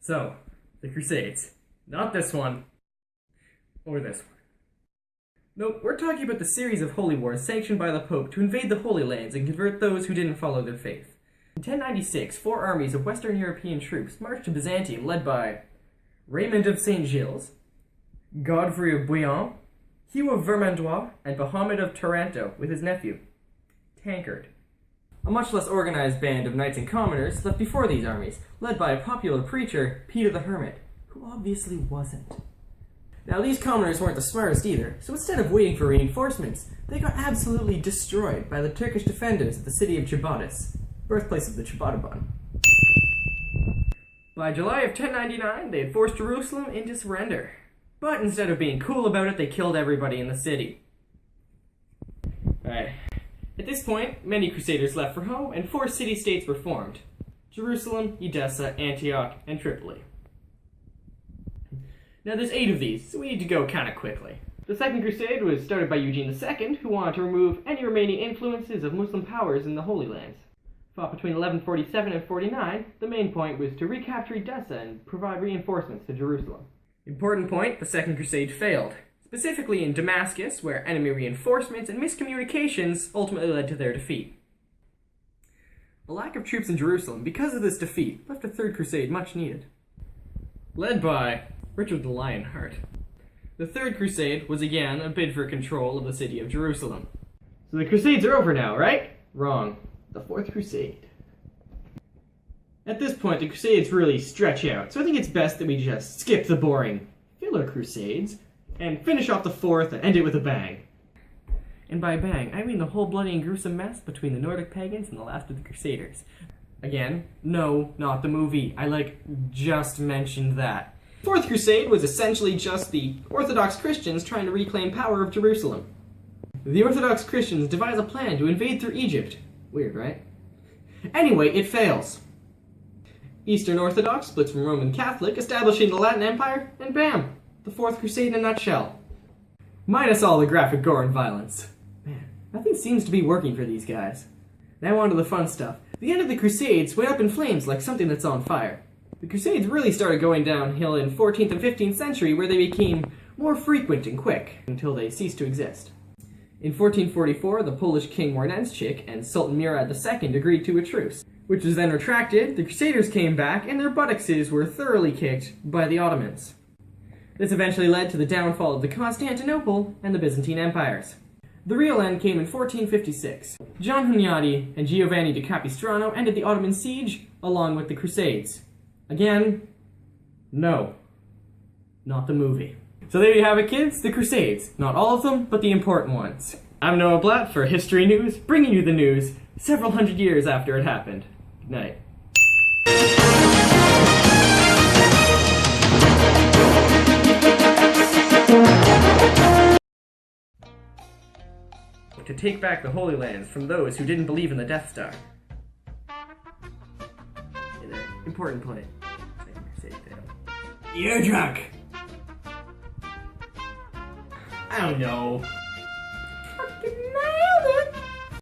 So, the Crusades. Not this one. Or this one. Nope, we're talking about the series of holy wars sanctioned by the Pope to invade the Holy Lands and convert those who didn't follow their faith. In 1096, 4 armies of Western European troops marched to Byzantium led by Raymond of St. Gilles, Godfrey of Bouillon, Hugh of Vermandois, and Bahamut of Taranto with his nephew, Tancred. A much less organized band of knights and commoners left before these armies, led by a popular preacher, Peter the Hermit, who obviously wasn't. Now, these commoners weren't the smartest either, so instead of waiting for reinforcements, they got absolutely destroyed by the Turkish defenders at the city of Chabatis, birthplace of the Ciabatta bun. By July of 1099, they had forced Jerusalem into surrender. But instead of being cool about it, they killed everybody in the city. Alright. At this point, many crusaders left for home, and 4 city-states were formed: Jerusalem, Edessa, Antioch, and Tripoli. Now there's 8 of these, so we need to go kinda quickly. The Second Crusade was started by Eugene II, who wanted to remove any remaining influences of Muslim powers in the Holy Lands. Fought between 1147 and 49, the main point was to recapture Edessa and provide reinforcements to Jerusalem. Important point, the Second Crusade failed, specifically in Damascus, where enemy reinforcements and miscommunications ultimately led to their defeat. The lack of troops in Jerusalem, because of this defeat, left a Third Crusade much needed. Led by Richard the Lionheart. The Third Crusade was again a bid for control of the city of Jerusalem. So the Crusades are over now, right? Wrong. The Fourth Crusade. At this point, the Crusades really stretch out, so I think it's best that we just skip the boring filler Crusades and finish off the Fourth and end it with a bang. And by bang, I mean the whole bloody and gruesome mess between the Nordic pagans and the last of the Crusaders. Again, no, not the movie. I just mentioned that. Fourth Crusade was essentially just the Orthodox Christians trying to reclaim power of Jerusalem. The Orthodox Christians devise a plan to invade through Egypt. Weird, right? Anyway, it fails. Eastern Orthodox splits from Roman Catholic, establishing the Latin Empire, and bam! The Fourth Crusade in a nutshell. Minus all the graphic gore and violence. Man, nothing seems to be working for these guys. Now on to the fun stuff. The end of the Crusades went up in flames like something that's on fire. The Crusades really started going downhill in 14th and 15th century, where they became more frequent and quick, until they ceased to exist. In 1444, the Polish king Warneńczyk and Sultan Murad II agreed to a truce, which was then retracted, the Crusaders came back, and their buttocks were thoroughly kicked by the Ottomans. This eventually led to the downfall of the Constantinople and the Byzantine empires. The real end came in 1456. John Hunyadi and Giovanni da Capistrano ended the Ottoman siege, along with the Crusades. Again, no. Not the movie. So there you have it, kids, the Crusades. Not all of them, but the important ones. I'm Noah Blatt for History News, bringing you the news several hundred years after it happened. Good night. To take back the Holy Lands from those who didn't believe in the Death Star. Hey there, important point. You're drunk! I don't know.